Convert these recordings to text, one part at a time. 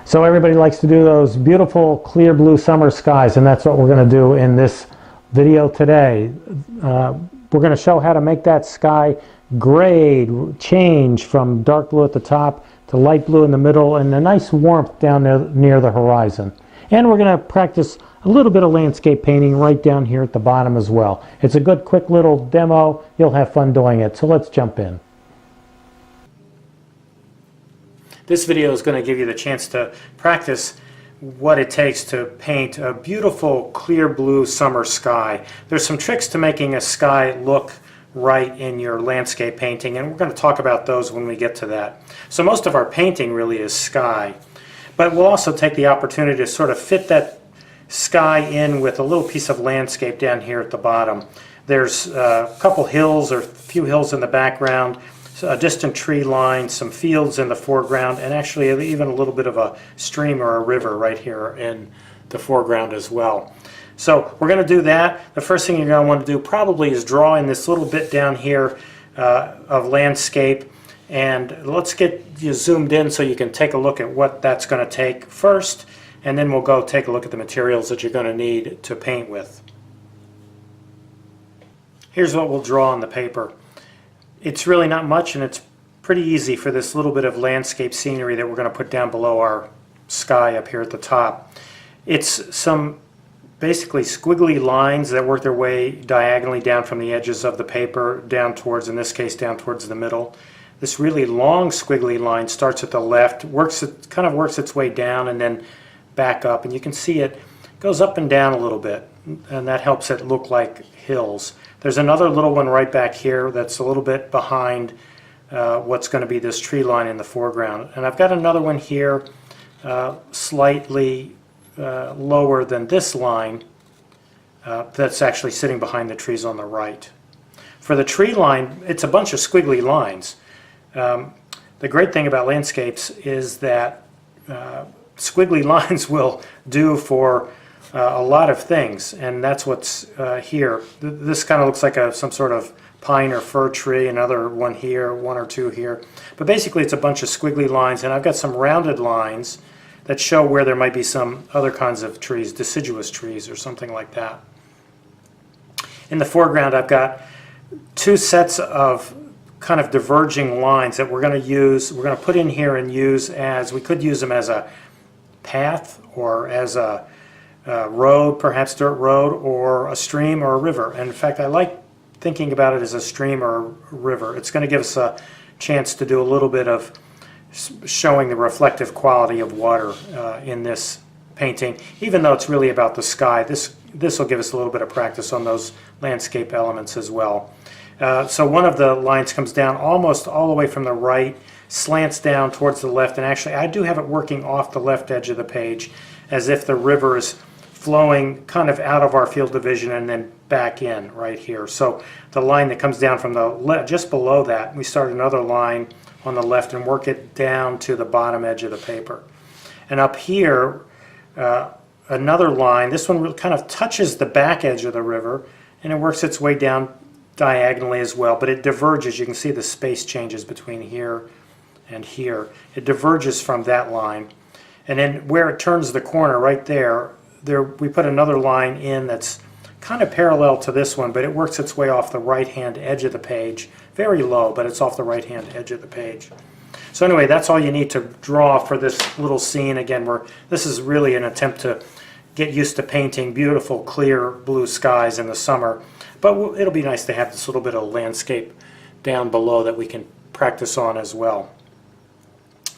So everybody likes to do those beautiful clear blue summer skies, and that's what we're going to do in this video today. We're going to show how to make that sky grade, change from dark blue at the top to light blue in the middle, and a nice warmth down there near the horizon. And we're going to practice a little bit of landscape painting right down here at the bottom as well. It's a good quick little demo. You'll have fun doing it. So let's jump in. This video is going to give you the chance to practice what it takes to paint a beautiful clear blue summer sky. There's some tricks to making a sky look right in your landscape painting, and we're going to talk about those when we get to that. So most of our painting really is sky, but we'll also take the opportunity to sort of fit that sky in with a little piece of landscape down here at the bottom. There's a couple hills or a few hills in the background, a distant tree line, some fields in the foreground, and actually even a little bit of a stream or a river right here in the foreground as well. So we're going to do that. The first thing you're going to want to do probably is draw in this little bit down here of landscape, and let's get you zoomed in so you can take a look at what that's going to take first, and then we'll go take a look at the materials that you're going to need to paint with. Here's what we'll draw on the paper. It's really not much, and it's pretty easy for this little bit of landscape scenery that we're going to put down below our sky up here at the top. It's some basically squiggly lines that work their way diagonally down from the edges of the paper down towards, in this case, down towards the middle. This really long squiggly line starts at the left, kind of works its way down and then back up, and you can see it goes up and down a little bit, and that helps it look like hills. There's another little one right back here that's a little bit behind what's going to be this tree line in the foreground. And I've got another one here slightly lower than this line that's actually sitting behind the trees on the right. For the tree line, it's a bunch of squiggly lines. The great thing about landscapes is that squiggly lines will do for a lot of things, and that's what's here. This kind of looks like some sort of pine or fir tree, another one here, one or two here. But basically it's a bunch of squiggly lines, and I've got some rounded lines that show where there might be some other kinds of trees, deciduous trees or something like that. In the foreground I've got two sets of kind of diverging lines that we're going to put in here and use as, we could use them as a path or as a road, perhaps dirt road, or a stream or a river. And in fact, I like thinking about it as a stream or a river. It's going to give us a chance to do a little bit of showing the reflective quality of water in this painting, even though it's really about the sky. This will give us a little bit of practice on those landscape elements as well. So one of the lines comes down almost all the way from the right, slants down towards the left, and actually I do have it working off the left edge of the page as if the river is flowing kind of out of our field of vision and then back in right here. So the line that comes down from the left, just below that, we start another line on the left and work it down to the bottom edge of the paper. And up here, another line, this one kind of touches the back edge of the river, and it works its way down diagonally as well, but it diverges. You can see the space changes between here and here. It diverges from that line. And then where it turns the corner right there, we put another line in that's kind of parallel to this one, but it works its way off the right-hand edge of the page. Very low, but it's off the right-hand edge of the page. So anyway, that's all you need to draw for this little scene. Again, this is really an attempt to get used to painting beautiful, clear blue skies in the summer. But it'll be nice to have this little bit of landscape down below that we can practice on as well.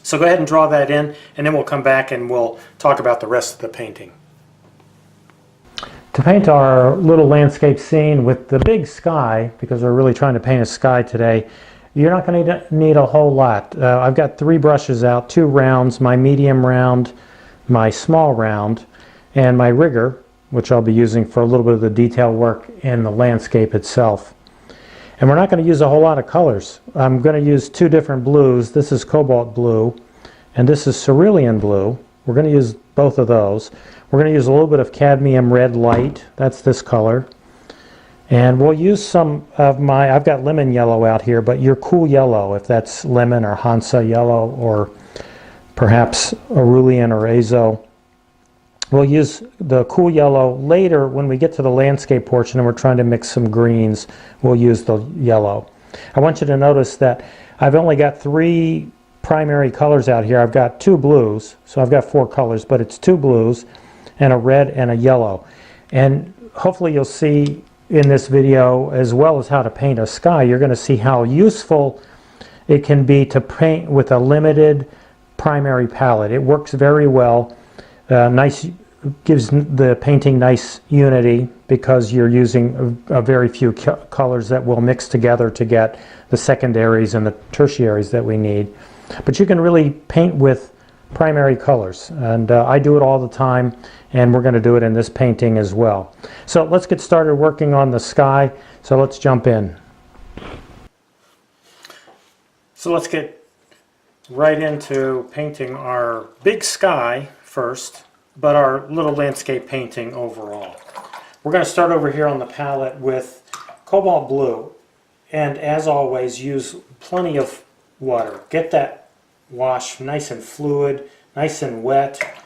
So go ahead and draw that in, and then we'll come back and we'll talk about the rest of the painting. To paint our little landscape scene with the big sky, because we're really trying to paint a sky today, you're not going to need a whole lot. I've got 3 brushes out, 2 rounds, my medium round, my small round, and my rigger, which I'll be using for a little bit of the detail work in the landscape itself. And we're not going to use a whole lot of colors. I'm going to use 2 different blues. This is cobalt blue, and this is cerulean blue. We're going to use both of those. We're going to use a little bit of cadmium red light. That's this color. And we'll use some of I've got lemon yellow out here, but your cool yellow, if that's lemon or Hansa yellow or perhaps Cerulean or Azo. We'll use the cool yellow later when we get to the landscape portion and we're trying to mix some greens. We'll use the yellow. I want you to notice that I've only got 3 primary colors out here. I've got 2 blues, so I've got 4 colors, but it's 2 blues and a red and a yellow. And hopefully you'll see in this video, as well as how to paint a sky, you're going to see how useful it can be to paint with a limited primary palette. It works very well. Gives the painting nice unity because you're using a very few colors that will mix together to get the secondaries and the tertiaries that we need. But you can really paint with primary colors, and I do it all the time, and we're going to do it in this painting as well. So let's get started working on the sky. So let's jump in. So let's get right into painting our big sky first, but our little landscape painting overall. We're going to start over here on the palette with cobalt blue, and as always use plenty of water. Get that wash nice and fluid, nice and wet.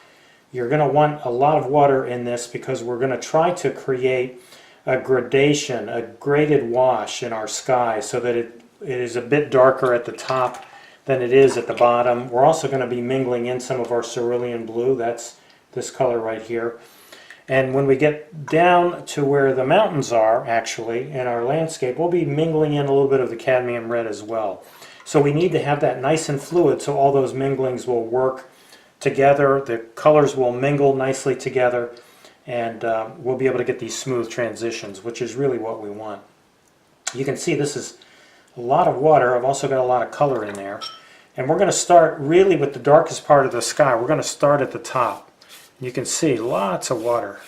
You're going to want a lot of water in this because we're going to try to create a gradation, a graded wash in our sky so that it is a bit darker at the top than it is at the bottom. We're also going to be mingling in some of our cerulean blue. That's this color right here. And when we get down to where the mountains are, actually, in our landscape, we'll be mingling in a little bit of the cadmium red as well. So we need to have that nice and fluid so all those minglings will work together, the colors will mingle nicely together, and we'll be able to get these smooth transitions, which is really what we want. You can see this is a lot of water. I've also got a lot of color in there. And we're going to start really with the darkest part of the sky. We're going to start at the top. You can see lots of water.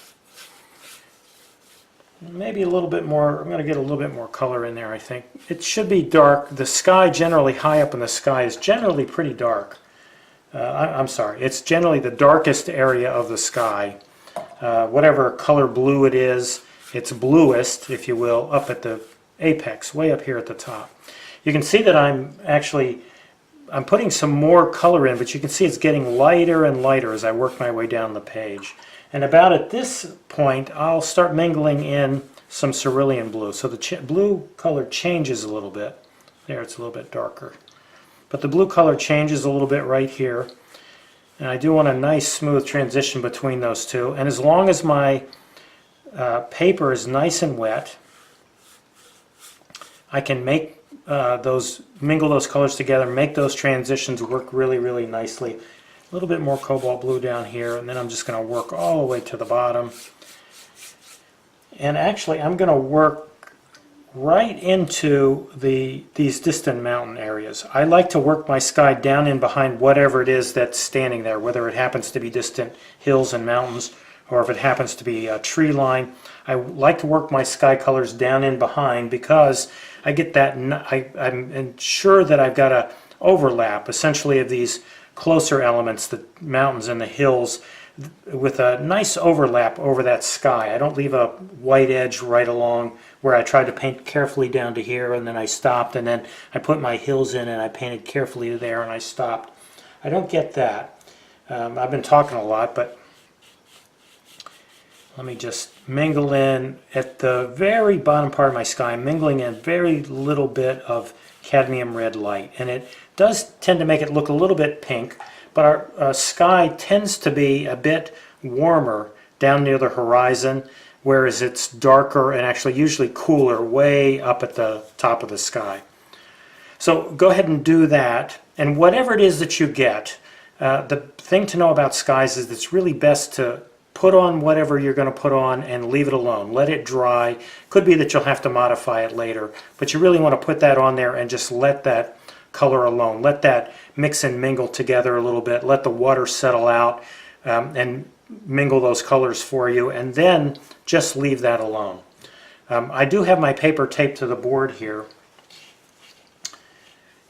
Maybe a little bit more. I'm going to get a little bit more color in there, I think. It should be dark. The sky generally, high up in the sky, is generally pretty dark. I'm sorry. It's generally the darkest area of the sky. Whatever color blue it is, it's bluest, if you will, up at the apex, way up here at the top. You can see that I'm putting some more color in, but you can see it's getting lighter and lighter as I work my way down the page. And about at this point, I'll start mingling in some cerulean blue. So the blue color changes a little bit. There, it's a little bit darker. But the blue color changes a little bit right here. And I do want a nice smooth transition between those two. And as long as my paper is nice and wet, I can make mingle those colors together, make those transitions work really, really nicely. A little bit more cobalt blue down here, and then I'm just going to work all the way to the bottom. And actually, I'm going to work right into these distant mountain areas. I like to work my sky down in behind whatever it is that's standing there, whether it happens to be distant hills and mountains, or if it happens to be a tree line. I like to work my sky colors down in behind because I get that, I'm sure that I've got a overlap essentially of these closer elements, the mountains and the hills, with a nice overlap over that sky. I don't leave a white edge right along where I tried to paint carefully down to here and then I stopped, and then I put my hills in and I painted carefully there and I stopped. I don't get that. I've been talking a lot, but let me just mingle in at the very bottom part of my sky. I'm mingling in very little bit of cadmium red light, and it does tend to make it look a little bit pink, but our sky tends to be a bit warmer down near the horizon, whereas it's darker and actually usually cooler way up at the top of the sky. So go ahead and do that, and whatever it is that you get, the thing to know about skies is it's really best to put on whatever you're going to put on and leave it alone. Let it dry. Could be that you'll have to modify it later, but you really want to put that on there and just let that color alone. Let that mix and mingle together a little bit. Let the water settle out and mingle those colors for you, and then just leave that alone. I do have my paper taped to the board here,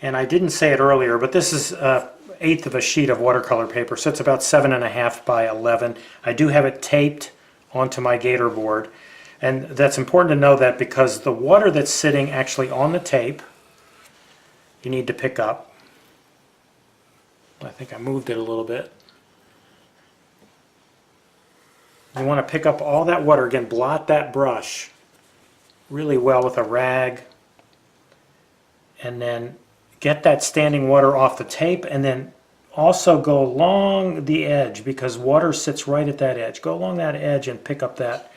and I didn't say it earlier, but this is 1/8 of a sheet of watercolor paper, so it's about 7.5 by 11. I do have it taped onto my gator board, and that's important to know that because the water that's sitting actually on the tape, you need to pick up. I think I moved it a little bit. You want to pick up all that water. Again, blot that brush really well with a rag, and then get that standing water off the tape, and then also go along the edge, because water sits right at that edge. Go along that edge and pick up that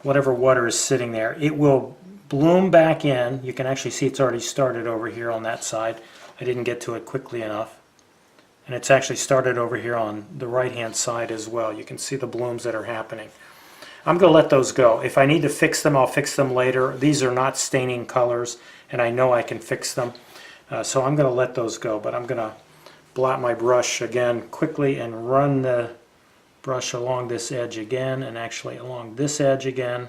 whatever water is sitting there. It will bloom back in. You can actually see it's already started over here on that side. I didn't get to it quickly enough. And it's actually started over here on the right hand side as well. You can see the blooms that are happening. I'm going to let those go. If I need to fix them, I'll fix them later. These are not staining colors, and I know I can fix them. So I'm going to let those go, but I'm going to blot my brush again quickly and run the brush along this edge again, and actually along this edge again,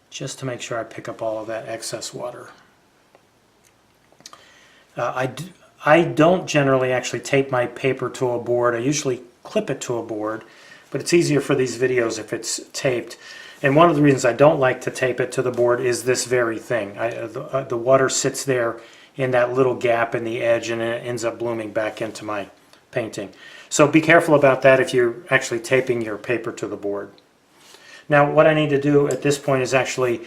just to make sure I pick up all of that excess water. I don't generally actually tape my paper to a board. I usually clip it to a board, but it's easier for these videos if it's taped. And one of the reasons I don't like to tape it to the board is this very thing. The water sits there in that little gap in the edge, and it ends up blooming back into my painting. So be careful about that if you're actually taping your paper to the board. Now what I need to do at this point is actually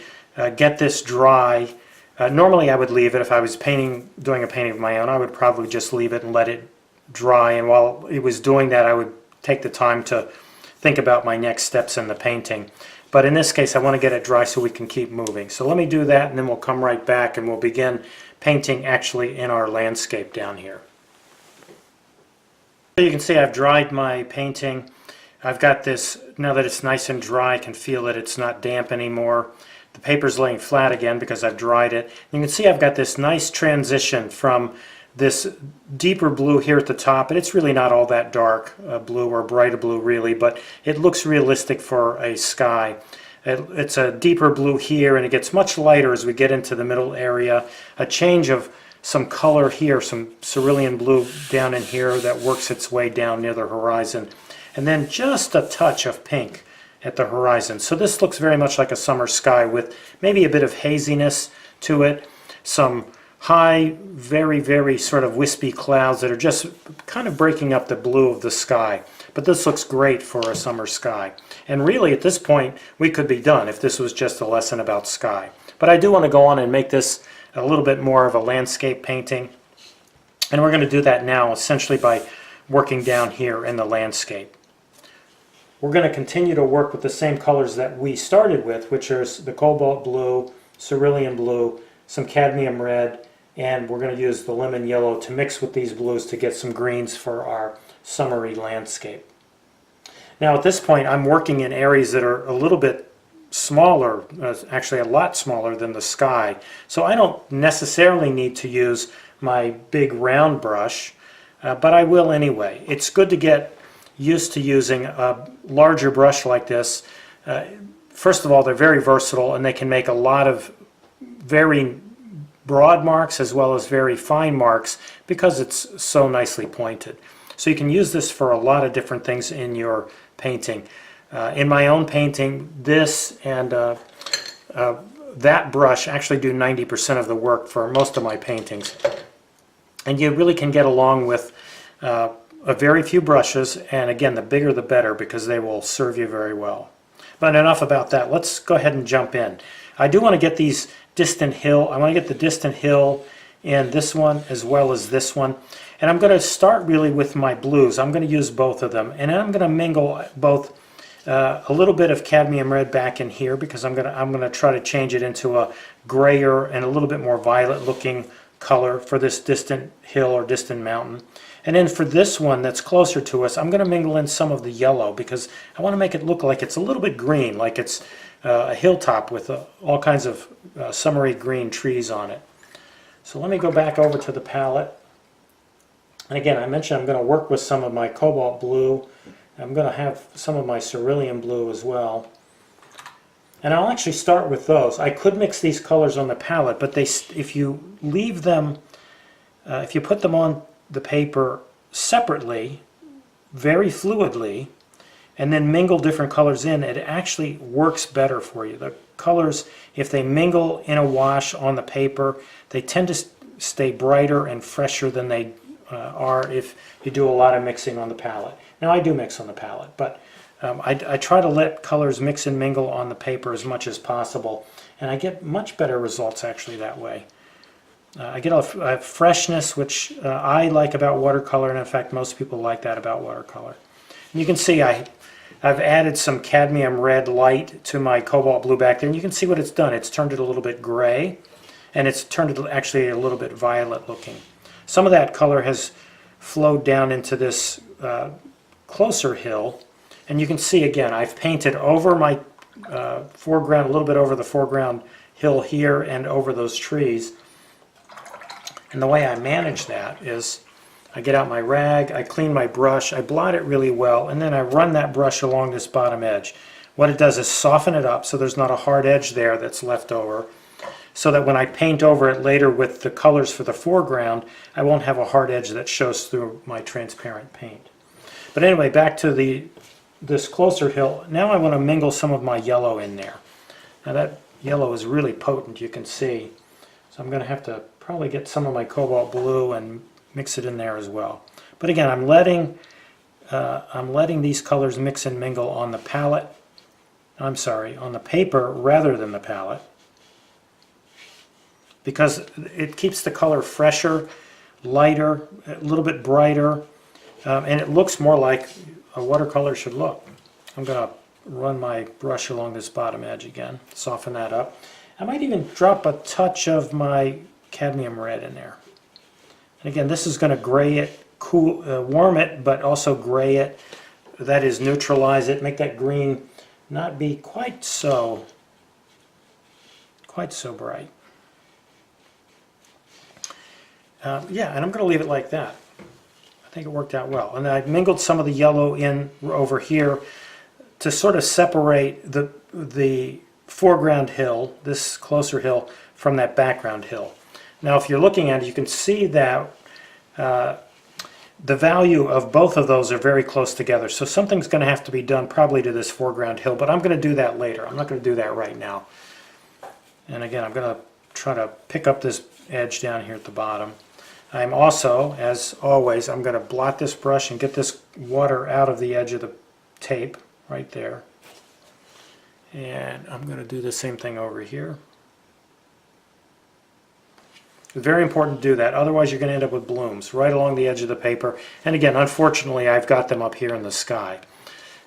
get this dry. Normally I would leave it. If I was doing a painting of my own, I would probably just leave it and let it dry, and while it was doing that I would take the time to think about my next steps in the painting. But in this case I want to get it dry so we can keep moving. So let me do that, and then we'll come right back and we'll begin painting actually in our landscape down here. So you can see I've dried my painting. I've got this, now that it's nice and dry, I can feel that it's not damp anymore. The paper's laying flat again because I've dried it. You can see I've got this nice transition from this deeper blue here at the top, and it's really not all that dark blue or brighter blue really, but it looks realistic for a sky. It's a deeper blue here, and it gets much lighter as we get into the middle area. A change of some color here, some cerulean blue down in here that works its way down near the horizon, and then just a touch of pink at the horizon. So this looks very much like a summer sky with maybe a bit of haziness to it, some high, very, very sort of wispy clouds that are just kind of breaking up the blue of the sky. But this looks great for a summer sky. And really at this point we could be done if this was just a lesson about sky. But I do want to go on and make this a little bit more of a landscape painting. And we're going to do that now essentially by working down here in the landscape. We're going to continue to work with the same colors that we started with, which are the cobalt blue, cerulean blue, some cadmium red, and we're going to use the lemon yellow to mix with these blues to get some greens for our summery landscape. Now at this point I'm working in areas that are a little bit smaller, actually a lot smaller than the sky, so I don't necessarily need to use my big round brush, but I will anyway. It's good to get used to using a larger brush like this. First of all, they're very versatile, and they can make a lot of very broad marks as well as very fine marks because it's so nicely pointed. So you can use this for a lot of different things in your painting. In my own painting, this and that brush actually do 90% of the work for most of my paintings. And you really can get along with a very few brushes, and again the bigger the better because they will serve you very well. But enough about that. Let's go ahead and jump in. I do want to get these distant hill. I want to get the distant hill in this one as well as this one. And I'm going to start really with my blues. I'm going to use both of them, and I'm going to mingle both a little bit of cadmium red back in here because I'm going to try to change it into a grayer and a little bit more violet looking color for this distant hill or distant mountain. And then for this one that's closer to us, I'm going to mingle in some of the yellow because I want to make it look like it's a little bit green, like it's a hilltop with all kinds of summery green trees on it. So let me go back over to the palette. And again, I mentioned I'm going to work with some of my cobalt blue. I'm going to have some of my cerulean blue as well. And I'll actually start with those. I could mix these colors on the palette, but if you leave them, if you put them on the paper separately, very fluidly, and then mingle different colors in, it actually works better for you. The colors, if they mingle in a wash on the paper, they tend to stay brighter and fresher than they are if you do a lot of mixing on the palette. Now I do mix on the palette, but I try to let colors mix and mingle on the paper as much as possible, and I get much better results actually that way. I get a freshness which I like about watercolor, and in fact most people like that about watercolor. And you can see I've added some cadmium red light to my cobalt blue back there, and you can see what it's done. It's turned it a little bit gray, and it's turned it actually a little bit violet looking. Some of that color has flowed down into this closer hill, and you can see again I've painted over my foreground, a little bit over the foreground hill here and over those trees. And the way I manage that is I get out my rag, I clean my brush, I blot it really well, and then I run that brush along this bottom edge. What it does is soften it up so there's not a hard edge there that's left over, so that when I paint over it later with the colors for the foreground, I won't have a hard edge that shows through my transparent paint. But anyway, back to this closer hill. Now I want to mingle some of my yellow in there. Now that yellow is really potent, you can see. So I'm going to have to probably get some of my cobalt blue and mix it in there as well. But again, I'm letting these colors mix and mingle on the palette. I'm sorry, on the paper rather than the palette, because it keeps the color fresher, lighter, a little bit brighter, and it looks more like a watercolor should look. I'm going to run my brush along this bottom edge again, soften that up. I might even drop a touch of my cadmium red in there. And again, this is going to gray it, warm it, but also gray it. That is, neutralize it, make that green not be quite so bright. Yeah, and I'm going to leave it like that. I think it worked out well. And I mingled some of the yellow in over here to sort of separate the foreground hill, this closer hill, from that background hill. Now if you're looking at it, you can see that the value of both of those are very close together. So something's going to have to be done probably to this foreground hill, but I'm going to do that later. I'm not going to do that right now. And again, I'm going to try to pick up this edge down here at the bottom. I'm also, as always, I'm going to blot this brush and get this water out of the edge of the tape right there. And I'm going to do the same thing over here. It's very important to do that, otherwise you're going to end up with blooms right along the edge of the paper. And again, unfortunately, I've got them up here in the sky.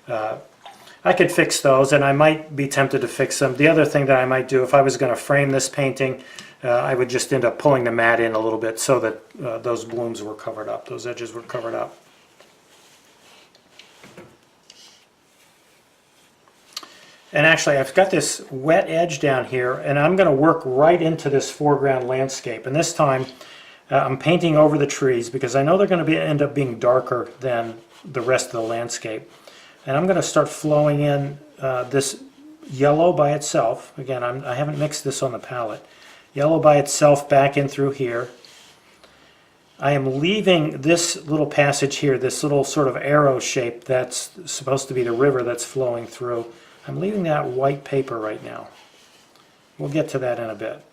I could fix those, and I might be tempted to fix them. The other thing that I might do, if I was going to frame this painting, I would just end up pulling the mat in a little bit so that those blooms were covered up, those edges were covered up. And actually, I've got this wet edge down here, and I'm going to work right into this foreground landscape. And this time, I'm painting over the trees because I know they're going to end up being darker than the rest of the landscape. And I'm going to start flowing in this yellow by itself. Again, I haven't mixed this on the palette. Yellow by itself back in through here. I am leaving this little passage here, this little sort of arrow shape that's supposed to be the river that's flowing through. I'm leaving that white paper right now. We'll get to that in a bit.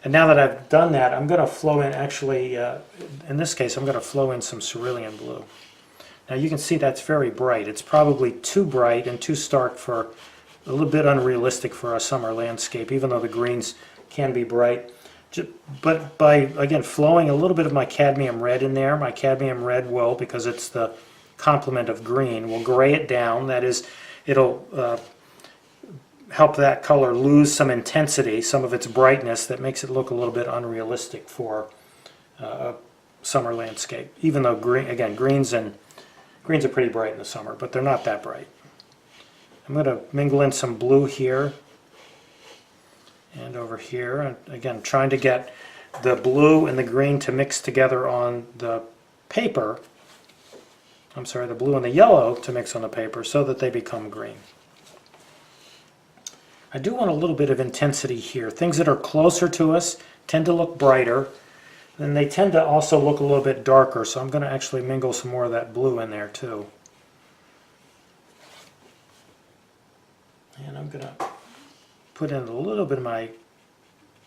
And now that I've done that, I'm going to flow in, actually, in this case, I'm going to flow in some cerulean blue. Now you can see that's very bright. It's probably too bright and too stark for, a little bit unrealistic for a summer landscape, even though the greens can be bright. But by, again, flowing a little bit of my cadmium red in there, my cadmium red will, because it's the complement of green, will gray it down. That is, it'll help that color lose some intensity, some of its brightness that makes it look a little bit unrealistic for a summer landscape. Even though, greens are pretty bright in the summer, but they're not that bright. I'm going to mingle in some blue here and over here. And again, trying to get the blue and the green to mix together on the paper. I'm sorry, the blue and the yellow to mix on the paper so that they become green. I do want a little bit of intensity here. Things that are closer to us tend to look brighter, and they tend to also look a little bit darker, so I'm going to actually mingle some more of that blue in there too. And I'm going to put in a little bit of my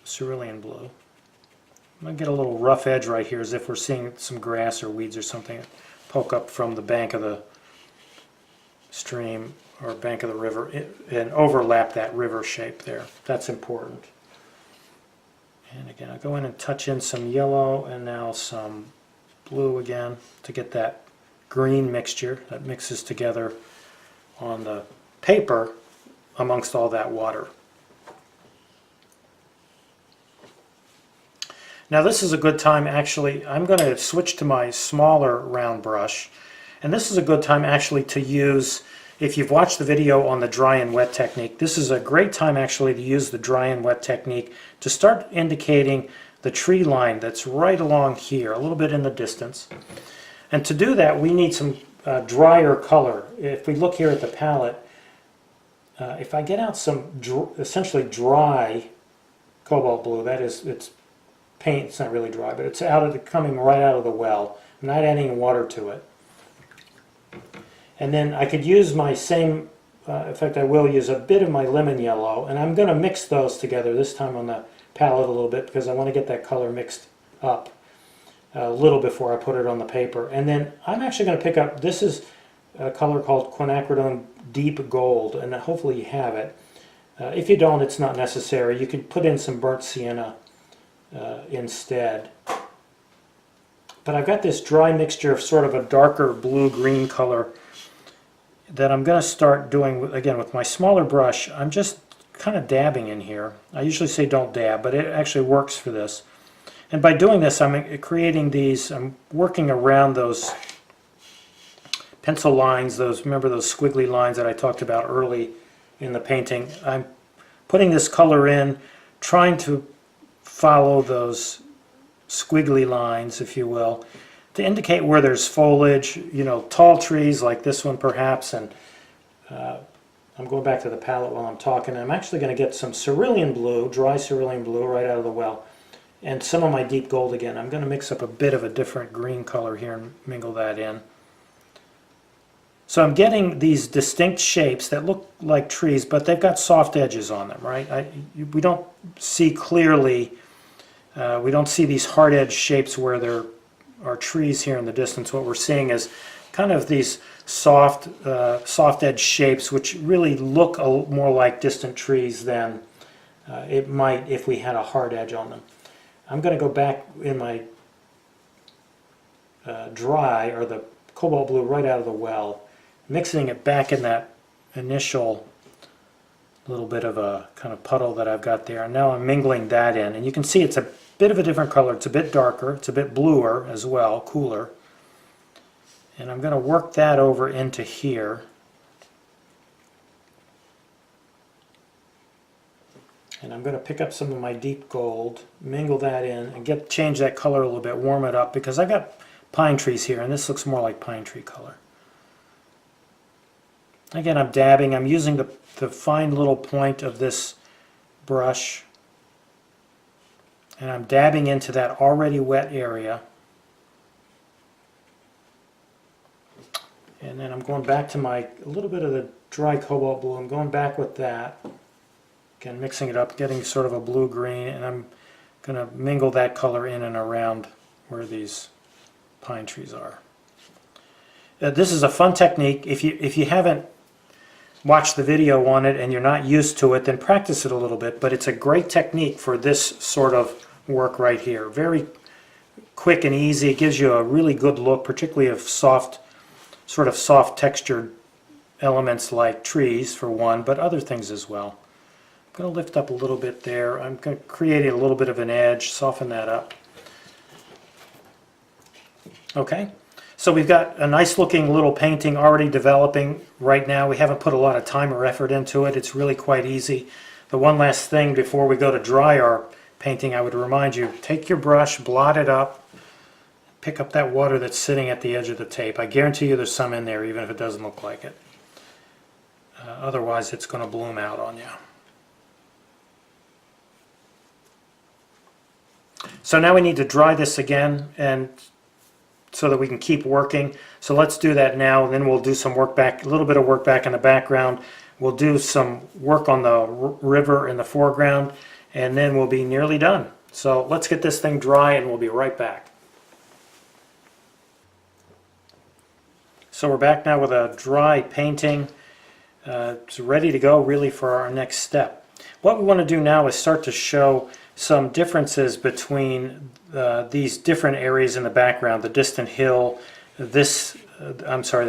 cerulean blue. I'm going to get a little rough edge right here as if we're seeing some grass or weeds or something poke up from the bank of the stream or bank of the river and overlap that river shape there. That's important. And again, I'll go in and touch in some yellow and now some blue again to get that green mixture that mixes together on the paper amongst all that water. Now this is a good time actually, I'm going to switch to my smaller round brush, and this is a good time actually to use, if you've watched the video on the dry and wet technique, this is a great time actually to use the dry and wet technique to start indicating the tree line that's right along here, a little bit in the distance. And to do that we need some drier color. If we look here at the palette, if I get out some essentially dry cobalt blue, that is, it's paint, it's not really dry, but it's coming right out of the well. I'm not adding water to it. And then I could use my same, in fact I will use a bit of my lemon yellow, and I'm going to mix those together this time on the palette a little bit because I want to get that color mixed up a little before I put it on the paper. And then I'm actually going to pick up, this is a color called quinacridone Deep Gold, and hopefully you have it. If you don't, it's not necessary. You could put in some burnt sienna instead. But I've got this dry mixture of sort of a darker blue-green color that I'm going to start doing, again, with my smaller brush. I'm just kind of dabbing in here. I usually say don't dab, but it actually works for this. And by doing this, I'm creating these, I'm working around those pencil lines, remember those squiggly lines that I talked about early in the painting. I'm putting this color in, trying to follow those squiggly lines, if you will, to indicate where there's foliage, you know, tall trees like this one perhaps. And I'm going back to the palette while I'm talking. I'm actually going to get some cerulean blue, dry cerulean blue right out of the well, and some of my deep gold again. I'm going to mix up a bit of a different green color here and mingle that in. So I'm getting these distinct shapes that look like trees, but they've got soft edges on them, right? We don't see clearly, we don't see these hard edge shapes where there are trees here in the distance. What we're seeing is kind of these soft edge shapes which really look more like distant trees than it might if we had a hard edge on them. I'm going to go back in my dry, or the cobalt blue right out of the well, mixing it back in that initial little bit of a kind of puddle that I've got there. And now I'm mingling that in, and you can see it's a bit of a different color. It's a bit darker, it's a bit bluer as well, cooler. And I'm going to work that over into here. And I'm going to pick up some of my deep gold, mingle that in, and change that color a little bit, warm it up, because I've got pine trees here, and this looks more like pine tree color. Again, I'm dabbing. I'm using the fine little point of this brush, and I'm dabbing into that already wet area. And then I'm going back to a little bit of the dry cobalt blue. I'm going back with that. Again, mixing it up, getting sort of a blue-green, and I'm going to mingle that color in and around where these pine trees are. This is a fun technique. If you haven't watched the video on it and you're not used to it, then practice it a little bit. But it's a great technique for this sort of work right here. Very quick and easy. It gives you a really good look, particularly of sort of soft textured elements like trees for one, but other things as well. I'm going to lift up a little bit there. I'm going to create a little bit of an edge, soften that up. Okay, so we've got a nice looking little painting already developing right now. We haven't put a lot of time or effort into it. It's really quite easy. The one last thing before we go to dry our painting, I would remind you, take your brush, blot it up, pick up that water that's sitting at the edge of the tape. I guarantee you there's some in there even if it doesn't look like it. Otherwise it's going to bloom out on you. So now we need to dry this again, and so that we can keep working. So let's do that now, and then we'll do some work back, a little bit of work back in the background. We'll do some work on the river in the foreground, and then we'll be nearly done. So let's get this thing dry and we'll be right back. So we're back now with a dry painting. It's ready to go really for our next step. What we want to do now is start to show some differences between these different areas in the background, the distant hill, the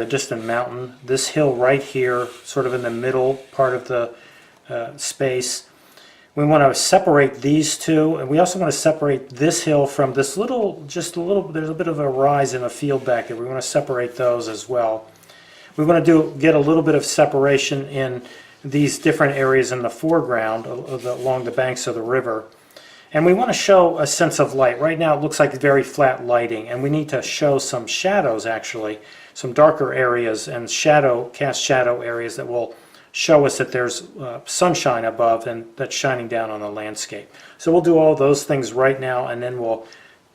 distant mountain, this hill right here, sort of in the middle part of the space. We want to separate these two, and we also want to separate this hill from this little, there's a bit of a rise in a field back there. We want to separate those as well. We want to get a little bit of separation in these different areas in the foreground along the banks of the river. And we want to show a sense of light. Right now it looks like very flat lighting, and we need to show some shadows actually, some darker areas and cast shadow areas that will show us that there's sunshine above and that's shining down on the landscape. So we'll do all those things right now, and then we'll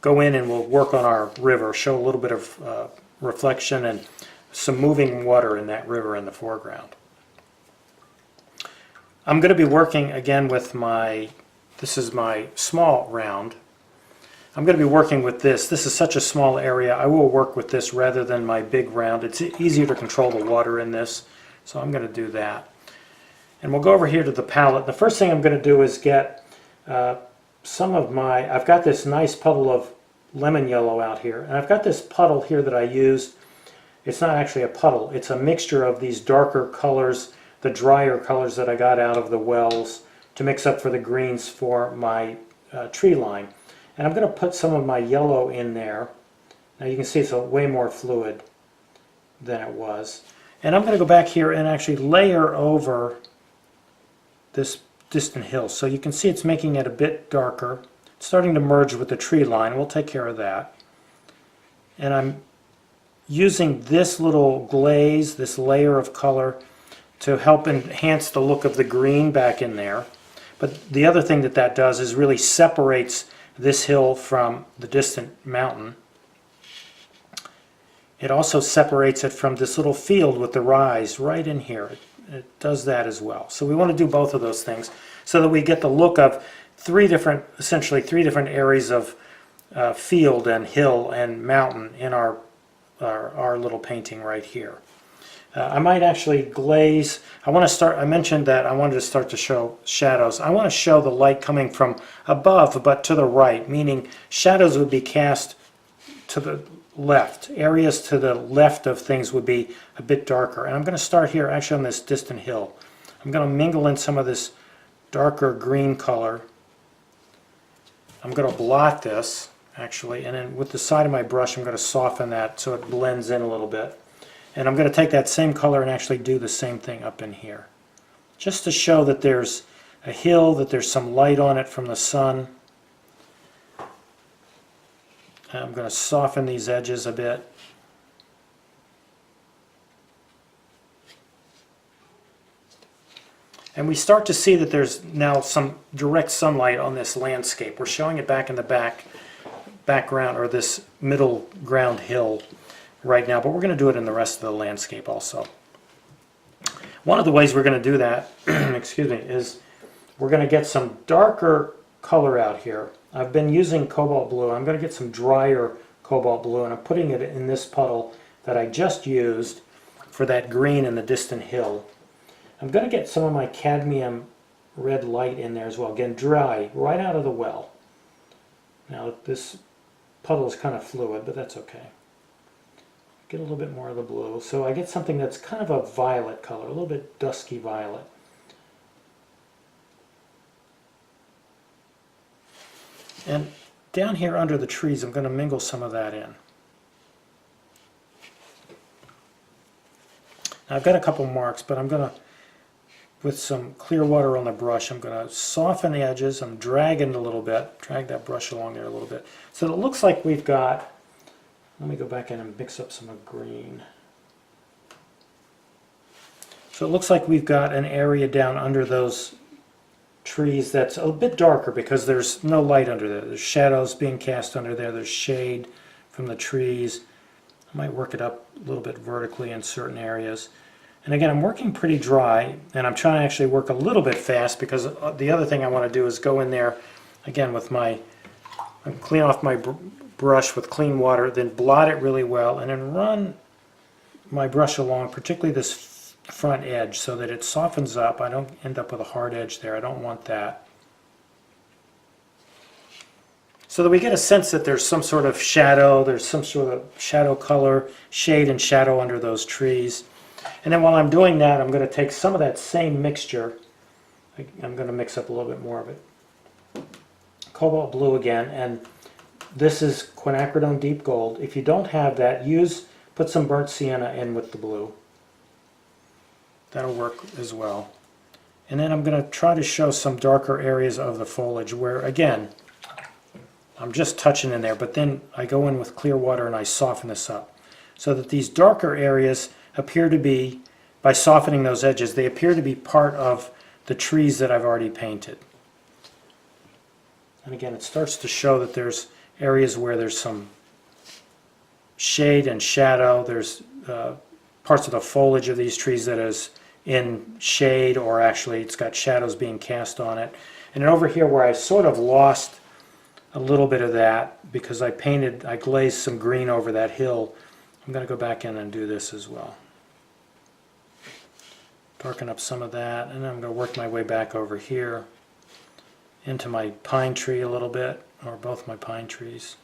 go in and we'll work on our river, show a little bit of reflection and some moving water in that river in the foreground. I'm going to be working again with this is my small round. I'm going to be working with this. This is such a small area. I will work with this rather than my big round. It's easier to control the water in this. So I'm going to do that. And we'll go over here to the palette. The first thing I'm going to do is get I've got this nice puddle of lemon yellow out here. And I've got this puddle here that I used. It's not actually a puddle. It's a mixture of these darker colors, the drier colors that I got out of the wells to mix up for the greens for my tree line. And I'm going to put some of my yellow in there. Now you can see it's way more fluid than it was. And I'm going to go back here and actually layer over this distant hill. So you can see it's making it a bit darker. It's starting to merge with the tree line. We'll take care of that. And I'm using this little glaze, this layer of color, to help enhance the look of the green back in there. But the other thing that does is really separates this hill from the distant mountain. It also separates it from this little field with the rise right in here. It does that as well. So we want to do both of those things so that we get the look of essentially three different areas of field and hill and mountain in our little painting right here. I might actually glaze. I mentioned that I wanted to start to show shadows. I want to show the light coming from above but to the right, meaning shadows would be cast to the left. Areas to the left of things would be a bit darker. And I'm going to start here actually on this distant hill. I'm going to mingle in some of this darker green color. I'm going to blot this actually, and then with the side of my brush I'm going to soften that so it blends in a little bit. And I'm going to take that same color and actually do the same thing up in here. Just to show that there's a hill, that there's some light on it from the sun. I'm going to soften these edges a bit. And we start to see that there's now some direct sunlight on this landscape. We're showing it back in the background, or this middle ground hill right now, but we're going to do it in the rest of the landscape also. One of the ways we're going to do that excuse me, is we're going to get some darker color out here. I've been using cobalt blue. I'm going to get some drier cobalt blue, and I'm putting it in this puddle that I just used for that green in the distant hill. I'm going to get some of my cadmium red light in there as well. Again, dry, right out of the well. Now this puddle is kind of fluid, but that's okay. Get a little bit more of the blue. So I get something that's kind of a violet color, a little bit dusky violet. And down here under the trees, I'm going to mingle some of that in. Now I've got a couple marks, but I'm going to, with some clear water on the brush, I'm going to soften the edges. I'm dragging it a little bit, drag that brush along there a little bit. So it looks like we've got, let me go back in and mix up some of green. So it looks like we've got an area down under those trees that's a bit darker because there's no light under there. There's shadows being cast under there. There's shade from the trees. I might work it up a little bit vertically in certain areas. And again, I'm working pretty dry, and I'm trying to actually work a little bit fast because the other thing I want to do is go in there again with my and clean off my brush with clean water, then blot it really well, and then run my brush along, particularly this front edge, so that it softens up. I don't end up with a hard edge there. I don't want that. So that we get a sense that there's some sort of shadow, there's some sort of shadow color, shade and shadow under those trees. And then while I'm doing that, I'm going to take some of that same mixture. I'm going to mix up a little bit more of it. Cobalt blue again, and this is quinacridone deep gold. If you don't have that, put some burnt sienna in with the blue. That'll work as well. And then I'm going to try to show some darker areas of the foliage where, again, I'm just touching in there, but then I go in with clear water and I soften this up. So that these darker areas appear to be, by softening those edges, they appear to be part of the trees that I've already painted. And again, it starts to show that there's areas where there's some shade and shadow. There's parts of the foliage of these trees that is in shade, or actually it's got shadows being cast on it. And then over here where I sort of lost a little bit of that because I glazed some green over that hill, I'm going to go back in and do this as well. Darken up some of that, and then I'm going to work my way back over here into my pine tree a little bit, or both my pine trees,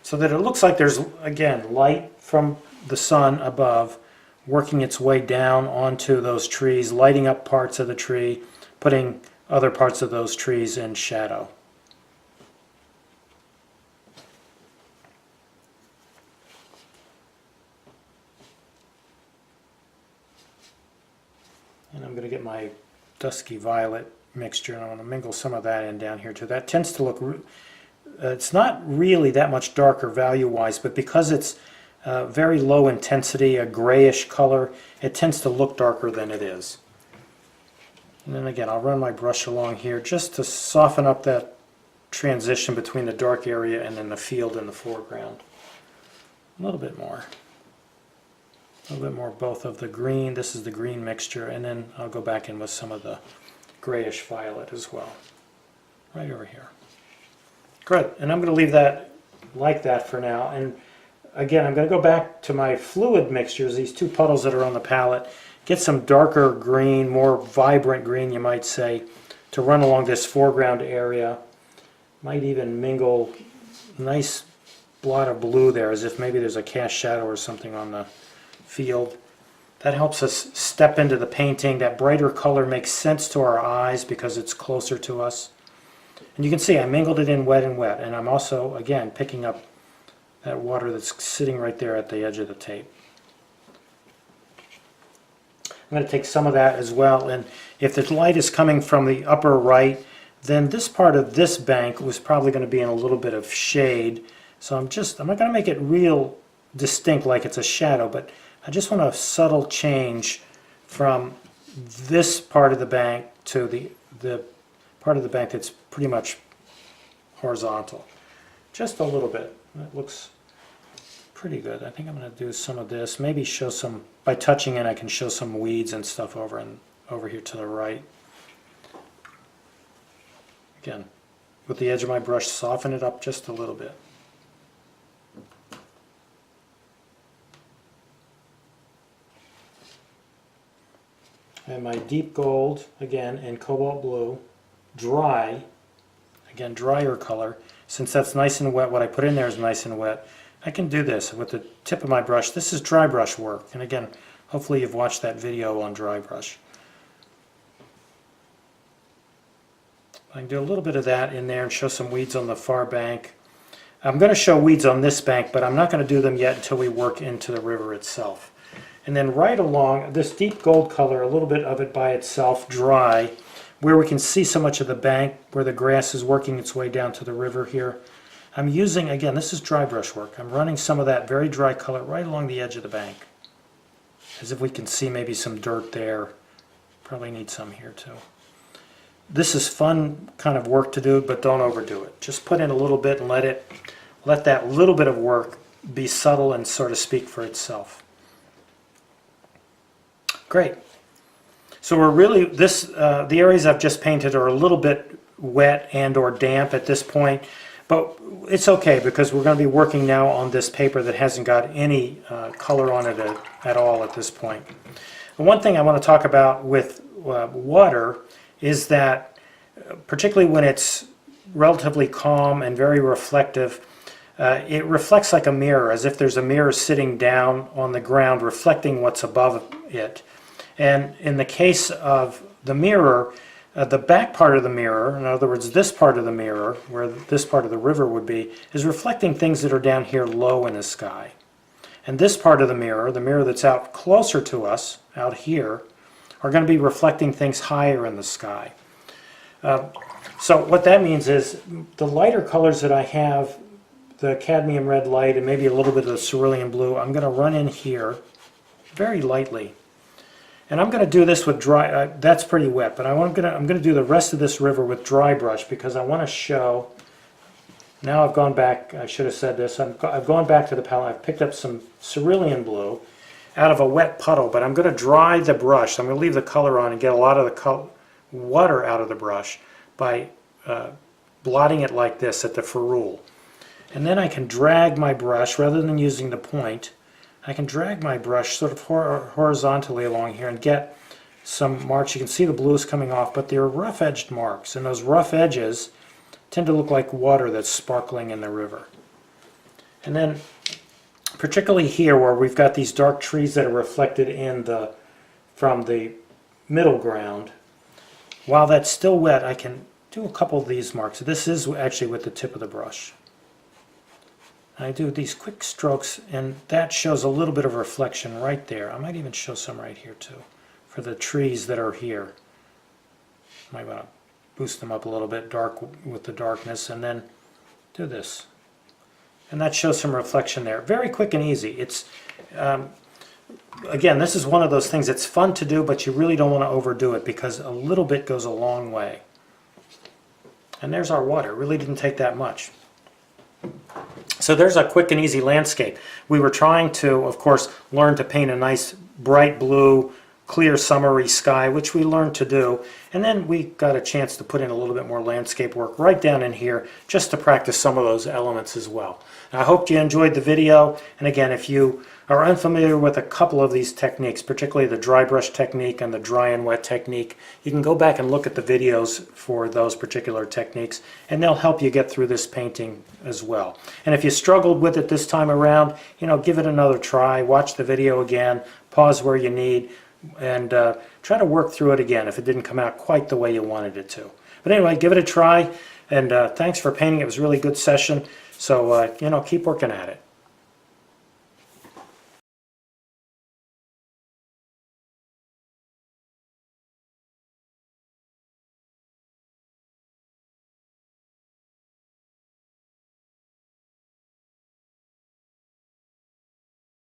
so that it looks like there's, again, light from the sun above working its way down onto those trees, lighting up parts of the tree, putting other parts of those trees in shadow. And I'm going to get my dusky violet mixture, and I'm going to mingle some of that in down here too. That tends to look, it's not really that much darker value-wise, but because it's very low intensity, a grayish color, it tends to look darker than it is. And then again, I'll run my brush along here just to soften up that transition between the dark area and then the field in the foreground. A little bit more. A little bit more both of the green, this is the green mixture, and then I'll go back in with some of the grayish violet as well. Right over here. Good, and I'm going to leave that like that for now. And again, I'm going to go back to my fluid mixtures, these two puddles that are on the palette, get some darker green, more vibrant green you might say, to run along this foreground area. Might even mingle a nice blot of blue there, as if maybe there's a cast shadow or something on the field. That helps us step into the painting. That brighter color makes sense to our eyes because it's closer to us. And you can see I mingled it in wet and wet, and I'm also, again, picking up that water that's sitting right there at the edge of the tape. I'm going to take some of that as well, and if the light is coming from the upper right, then this part of this bank was probably going to be in a little bit of shade. So I'm not going to make it real distinct like it's a shadow, but I just want a subtle change from this part of the bank to the part of the bank that's pretty much horizontal. Just a little bit. That looks pretty good. I think I'm going to do some of this. Maybe show some, by touching it I can show some weeds and stuff over here to the right. Again, with the edge of my brush, soften it up just a little bit. And my deep gold, again, in cobalt blue, dry, again, drier color. Since that's nice and wet, what I put in there is nice and wet. I can do this with the tip of my brush. This is dry brush work. And again, hopefully you've watched that video on dry brush. I can do a little bit of that in there and show some weeds on the far bank. I'm going to show weeds on this bank, but I'm not going to do them yet until we work into the river itself. And then right along this deep gold color, a little bit of it by itself, dry, where we can see so much of the bank, where the grass is working its way down to the river here. I'm using, again, this is dry brush work. I'm running some of that very dry color right along the edge of the bank, as if we can see maybe some dirt there. Probably need some here too. This is fun kind of work to do, but don't overdo it. Just put in a little bit and let that little bit of work be subtle and sort of speak for itself. Great. So we're really, the areas I've just painted are a little bit wet and or damp at this point. But it's okay because we're going to be working now on this paper that hasn't got any color on it at all at this point. And one thing I want to talk about with water is that particularly when it's relatively calm and very reflective, it reflects like a mirror, as if there's a mirror sitting down on the ground reflecting what's above it. And in the case of the mirror, the back part of the mirror, in other words this part of the mirror, where this part of the river would be, is reflecting things that are down here low in the sky. And this part of the mirror that's out closer to us, out here, are going to be reflecting things higher in the sky. So what that means is the lighter colors that I have, the cadmium red light and maybe a little bit of the cerulean blue, I'm going to run in here very lightly. And I'm going to do this with dry, that's pretty wet, but I'm going to do the rest of this river with dry brush because I want to show, now I've gone back, I should have said this, I've gone back to the palette, I've picked up some cerulean blue out of a wet puddle, but I'm going to dry the brush. I'm going to leave the color on and get a lot of the water out of the brush by blotting it like this at the ferrule. And then I can drag my brush, rather than using the point, I can drag my brush sort of horizontally along here and get some marks. You can see the blues coming off, but they're rough-edged marks, and those rough edges tend to look like water that's sparkling in the river. And then, particularly here where we've got these dark trees that are reflected from the middle ground, while that's still wet, I can do a couple of these marks. This is actually with the tip of the brush. I do these quick strokes, and that shows a little bit of reflection right there. I might even show some right here too, for the trees that are here. Might want to boost them up a little bit, dark with the darkness, and then do this. And that shows some reflection there. Very quick and easy. It's again, this is one of those things that's fun to do, but you really don't want to overdo it because a little bit goes a long way. And there's our water. It really didn't take that much. So there's a quick and easy landscape. We were trying to, of course, learn to paint a nice bright blue, clear summery sky, which we learned to do. And then we got a chance to put in a little bit more landscape work right down in here just to practice some of those elements as well. And I hope you enjoyed the video. And again, if you are unfamiliar with a couple of these techniques, particularly the dry brush technique and the dry and wet technique, you can go back and look at the videos for those particular techniques, and they'll help you get through this painting as well. And if you struggled with it this time around, give it another try, watch the video again, pause where you need, and try to work through it again if it didn't come out quite the way you wanted it to. But anyway, give it a try, and thanks for painting. It was a really good session, so keep working at it.